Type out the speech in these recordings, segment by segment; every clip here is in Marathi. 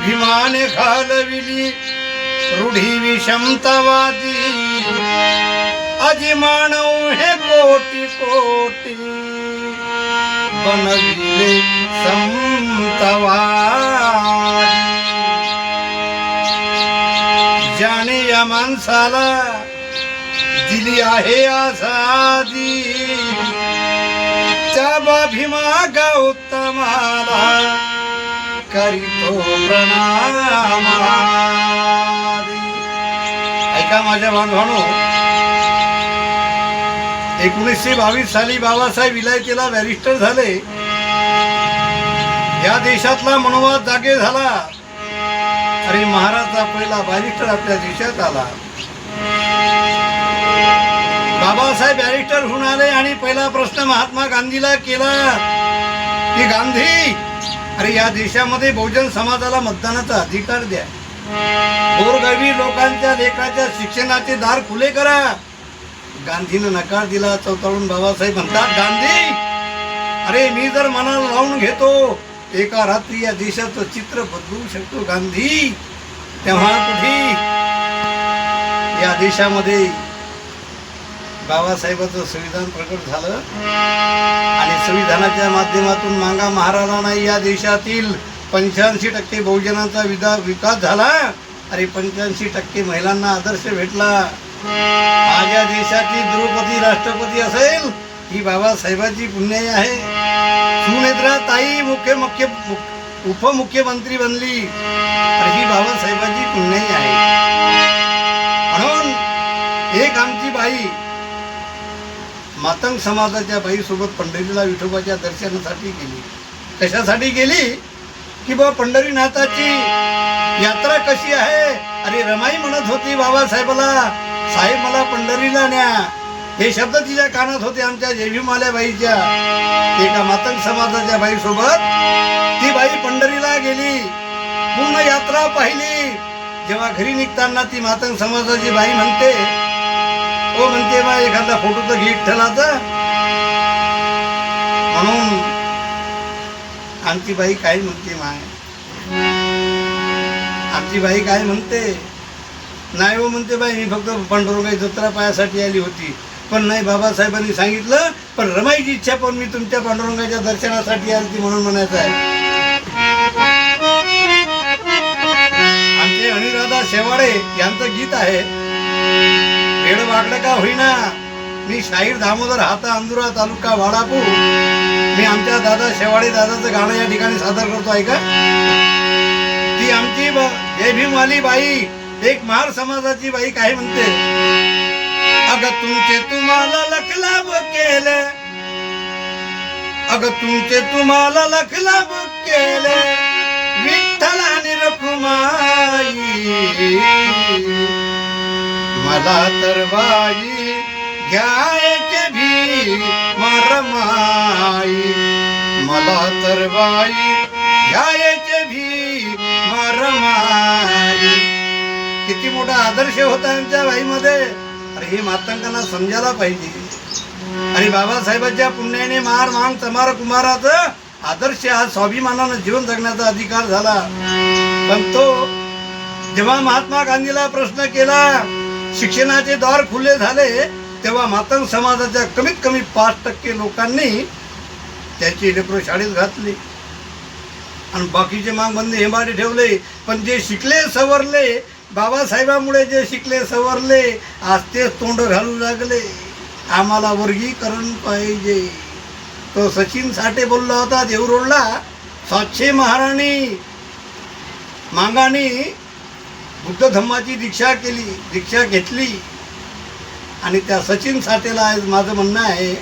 भीमाने घालविली रूढी विषमतावादी अजी मानव हे कोटी कोटी बनविले समतावादी ज्याने या माणसाला दिली आहे आझादी त्या भीमा गौतमाला करीतो प्रणाम। ऐका माझ्या बांधवांनो, 1922 साली बाबासाहेब विलायतेला बॅरिस्टर झाले। या देशातला मनोवाद जागे झाला। अरे महाराजचा पहिला बॅरिस्टर आपल्या देशात आला। बाबासाहेब बॅरिस्टर होऊन आले आणि पहिला प्रश्न महात्मा गांधीला केला की गांधी, अरे या देशामध्ये बहुजन समाजाला मतदानाचा अधिकार द्या, गोरगरीब लोकांच्या लेकराच्या शिक्षणाचे दार खुले करा। गांधीनं नकार दिला। चौताळून बाबासाहेब म्हणतात, गांधी, अरे मी जर मनाला लावून घेतो एका रात्री या देशाचं चित्र बदलू शकतो गांधी। तेव्हा कुठे या देशामध्ये बाबासाहेबांचं संविधान प्रकट झालं आणि संविधानाच्या माध्यमातून मांगा महाराला नाही या देशातील 85% बहुजनांचा विकास झाला। अरे 85% महिलांना आदर्श भेटला। आज या देशाची द्रौपदी राष्ट्रपती असेल ही बाबासाहेबांची पुण्याई आहे। सुनेत्रा ताई उपमुख्यमंत्री बनली तर ही बाबासाहेबांची पुण्याई आहे। म्हणून एक आमची बाई मातंग समाजाच्या बाईसोबत पंढरीला विठोबाच्या दर्शनासाठी गेली। कशासाठी गेली की बा पंढरीनाथाची यात्रा कशी आहे। अरे रमाई म्हणत होती बाबासाहेबाला, साहेब मला पंढरीला न्या। हे शब्द तिच्या कानात होते आमच्या जेभीमाल्या बाईच्या। एका मातंग समाजाच्या बाईसोबत ती बाई पंढरीला गेली, पूर्ण यात्रा पाहिली। जेव्हा घरी निघताना ती मातंग समाजाची बाई म्हणते, ओ म्हणते बा एखादा फोटो तर घे ठेलाचा। म्हणून आमची बाई काय म्हणते, आमची बाई काय म्हणते, नाही हो म्हणते बाई मी फक्त पांडुरंगाची जत्रा पायासाठी आली होती, पण नाही बाबासाहेबांनी सांगितलं पण रमाईची इच्छा पण मी तुमच्या पांडुरंगाच्या दर्शनासाठी आली ती म्हणून म्हणायचं आहे। आमचे अनिराधा शेवाडे यांचं गीत आहे, वेळ वागलं का होईना मी शाहीर दामोदर हाता अंदुरा तालुका वाडापूर। मी आमच्या दादा शेवाडे दादाचं गाणं या ठिकाणी सादर करतो ऐका। ती आमची जय भीमवाली बाई, एक महार समाजाची बाई काय म्हणते, अगं तुमचे तुम्हाला लख लाभ केले, अगं तुमचे तुम्हाला लख लाभ केले विठ्ठलाने रखुमाई। मला तर बाई घ्यायचे भी मरमाई, मला तर बाई घ्यायचे भी मरमाई। किती मोठा आदर्श होता आमच्या बाईमध्ये। अरे हे मातंगांना समजायला पाहिजे। आणि बाबासाहेबांच्या पुण्याने मार मांग चमार कुमाराचं आदर्श आज स्वाभिमानानं जीवन जगण्याचा अधिकार झाला। पण तो जेव्हा महात्मा गांधीला प्रश्न केला, शिक्षणाचे द्वार खुले झाले, तेव्हा मातंग समाजाच्या कमीत कमी 5% लोकांनी त्याची लेकरं शाळेत घातली आणि बाकीचे मागबंदी हेंबाडे ठेवले। पण जे शिकले सवरले, बाबासाहेबांमुळे जे शिकले सवरले आज तेच तोंड घालू लागले, आम्हाला वर्गीकरण पाहिजे। तो सचिन साठे बोलला होता देवरोडला, 700 महाराणी मांगानी बुद्ध धम्माची दीक्षा घेतली। आणि त्या सचिन साठेला आज माझं म्हणणं आहे,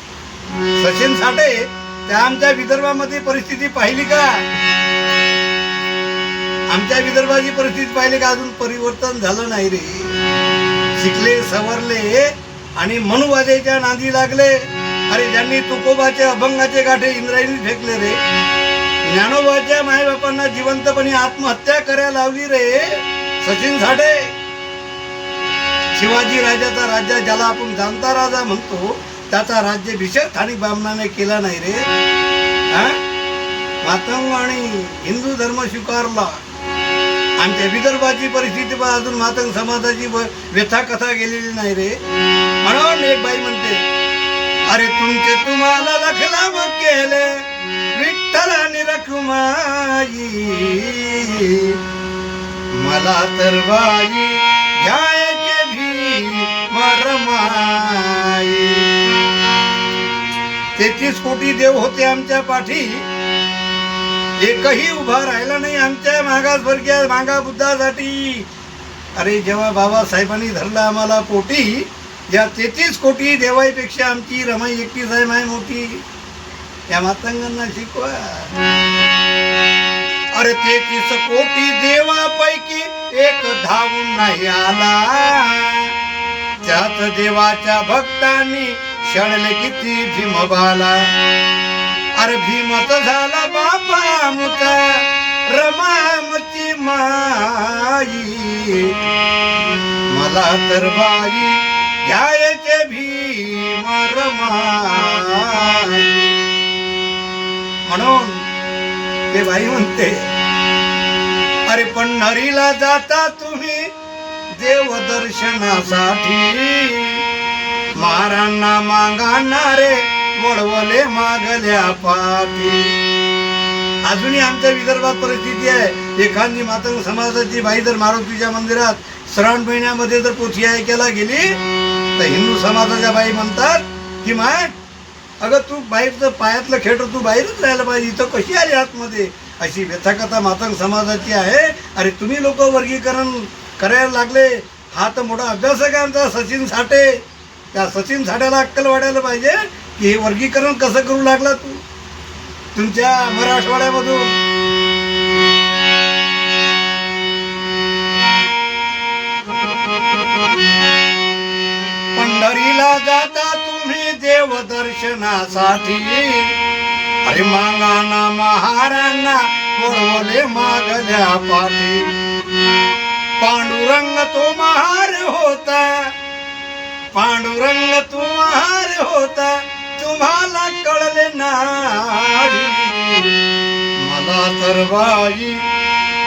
सचिन साठे त्या आमच्या विदर्भामध्ये परिस्थिती पाहिली का? आमच्या विदर्भाची परिस्थिती पाहिली का? अजून परिवर्तन झालं नाही रे। शिकले सवरले आणि मनुवाद्याच्या नादी लागले। अरे ज्यांनी तुकोबाचे अभंगाचे गाठे इंद्रायणी फेकले रे, ज्ञानोबाच्या मायबापांना जिवंतपणे आत्महत्या करायला लावली रे सचिन साठे। शिवाजी राजाचा राज्य ज्याला आपण जाणता राजा म्हणतो त्याचा राज्याभिषेक स्थानिक ब्राह्मणाने केला नाही रे। मातंग आणि हिंदू धर्म स्वीकारला आमच्या विदर्भाची परिस्थिती पण अजून मातंग समाजाची व्यथा कथा गेलेली नाही रे. म्हणून एक बाई म्हणते, अरे तुमचे तुम्हाला लखला मग केले विठ्ठलाने रखुमाई, मला तर बाई घ्यायचे भीम रमाई. 33 कोटी देव होते आमच्या पाठी, एकही उभा राहिला नाही आमच्या मागासवर्गीय मागा बुद्धासाठी. अरे जेव्हा बाबासाहेबांनी धरला आम्हाला पोटी, या 33 कोटी देवाईपेक्षा आमची रमाई एकटीच आहे माय मोठी. या मातंगांना शिकवा. अरे 33 कोटी देवापैकी एक धावून नाही आला, त्याच देवाच्या भक्तांनी क्षणले किती भीमबाला. अरे भीमत झाला बापा मुता रमामची माई, मला तर बाई घ्यायचे भीम रमाई. म्हणून ते बाई म्हणते, अरे पंढरीला जाता तुम्ही देवदर्शनासाठी, महारांना मागाणारे वळवले मागल्या पाठी. अजूनही आमच्या विदर्भात परिस्थिती आहे, एखादी मातंग समाजाची बाई जर मारुतीच्या मंदिरात श्रावण महिन्यामध्ये जर पोथी ऐकायला गेली तर हिंदू समाजाच्या बाई म्हणतात की माय अगं तू बाहेरचं पायातलं खेळ तू बाहेरच राहायला पाहिजे, इथं कशी आली आतमध्ये. अशी व्यथाकथा मातंग समाजाची आहे. अरे तुम्ही लोक वर्गीकरण करायला लागले, हा तर मोठा अभ्यासक आहे आमचा सचिन साठे. त्या सचिन साठ्याला अक्कल वाढायला पाहिजे की हे वर्गीकरण कसं करू लागला तू तुमच्या मराठवाड्यामधून. पंढरीला जाता तुम्ही देवदर्शनासाठी, अरे मागाना महारांना वळवले मागल्या पाठी. पांडुरंग तो महार होता, पांडुरंग तू महार होता, तुम्हाला कळले नाही, मला तर बाई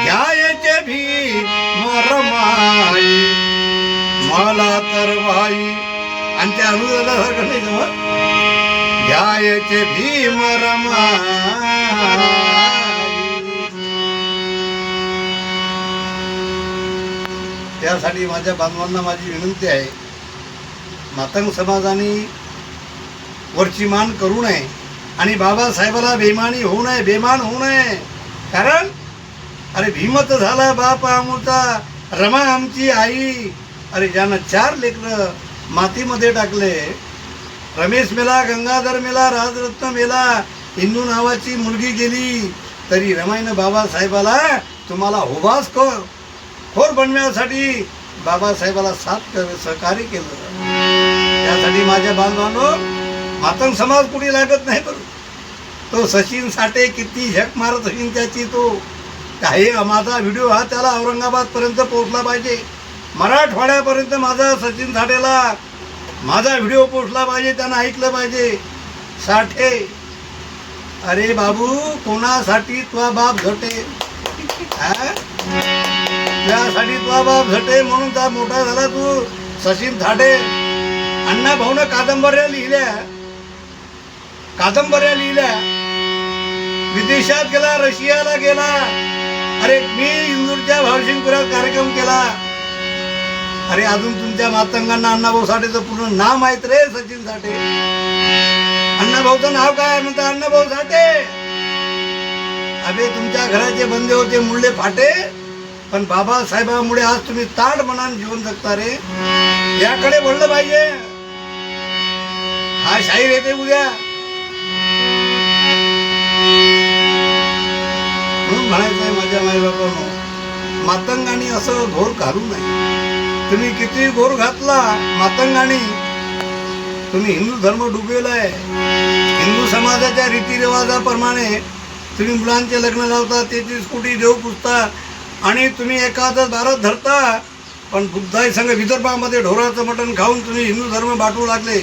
घ्यायचे भीम रमाई, मला तर बाई. आणि त्या अनुदानासारखं नाही जमत, घ्यायचे भीम रमाई. त्यासाठी माझ्या बांधवांना माझी विनंती आहे, मातंग समाजाने वरची मान करू नये आणि बाबासाहेबाला बेमानी होऊ नये, बेमान होऊ नये. कारण अरे भीमत झाला बाप आमचा, रमा आमची आई. अरे ज्यानं 4 लेकरं मातीमध्ये टाकले, रमेश मेला, गंगाधर मेला, राजरत्न मेला, इंदू नावाची मुलगी गेली, तरी रमाईनं बाबासाहेबाला तुम्हाला हुबास खोर बनवण्यासाठी बाबासाहेबाला साथ सहकार्य केलं. त्यासाठी माझ्या बांधवांनो, मातंग समाज कुठे लागत नाही बरं. तो सचिन साठे किती झक मारत असेल त्याची, तो काही माझा व्हिडिओ हा त्याला औरंगाबादपर्यंत पोहोचला पाहिजे, मराठवाड्यापर्यंत माझा सचिन साठेला माझा व्हिडिओ पोहोचला पाहिजे, त्यांना ऐकलं पाहिजे. साठे अरे बाबू, कोणासाठी तुझा बाप झटे, त्यासाठी तुझा बाप झटे म्हणून त्या मोठा झाला तू सचिन साठे. अण्णा भाऊनं कादंबऱ्या लिहिल्या, विदेशात गेला, रशियाला गेला. अरे मी इंदूरच्या भावशिंगपुरात कार्यक्रम केला. अरे अजून तुमच्या मातंगांना अण्णाभाऊ साठेचं पूर्ण नाव माहित रे, सचिन साठे. अण्णाभाऊचं नाव काय म्हणतात, अण्णाभाऊ साठे. अबे तुमच्या घराचे बंदे होते मुळले फाटे, पण बाबासाहेबांमुळे आज तुम्ही ताड मनान जीवन जगता रे. याकडे बोललं पाहिजे. हा शाहीर येते उद्या म्हणून म्हणायचंय माझ्या माईबापांनो, मातंगाने असं घोर घालू नये. तुम्ही किती घोर घातला मातंगाने, तुम्ही हिंदू धर्म डुबेलाय. हिंदू समाजाच्या रीतिरिवाजाप्रमाणे तुम्ही मुलांचे लग्न लावता, 33 कोटी देव पुजता आणि तुम्ही एकादश भारत धरता. पण बुद्धाई संघ विदर्भामध्ये ढोराचं मटण खाऊन तुम्ही हिंदू धर्म बाटू लागले.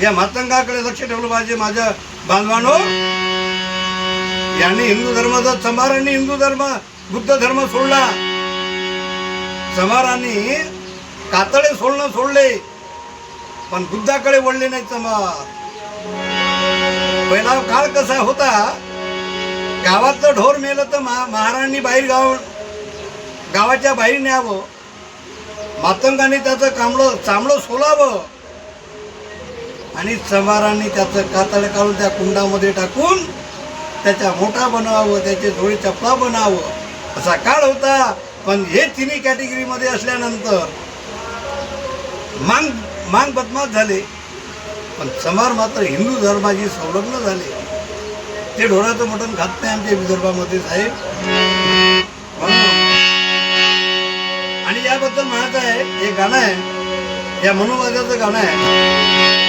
या मातंगाकडे लक्ष ठेवलं पाहिजे माझ्या बांधवांनो. यांनी हिंदू धर्माचा चंबारांनी हिंदू धर्म बुद्ध धर्म सोडला. चमारांनी कातळे सोडले पण बुद्धाकडे वळले नाही चमार. पहिला काळ कसा होता, गावातलं ढोर मेलं तर महाराणी बाहेर गावाच्या बाहेर न्यावं, मातंगाने त्याचं चांबडं सोलावं आणि चमारांनी त्याचं कातळ काढून त्या कुंडामध्ये टाकून त्याच्या मोठा बनावं, त्याचे जोडी चपला बनावं, असा काळ होता. पण हे तिन्ही कॅटेगरीमध्ये असल्यानंतर मांग बदमाश झाले, पण चमार मात्र हिंदू धर्माशी संलग्न झाले. ते ढोराचं मटण खात नाही आमच्या विदर्भामध्ये साहेब. आणि याबद्दल म्हणत आहे, हे गाणं आहे, या मनोवाद्याचं गाणं आहे.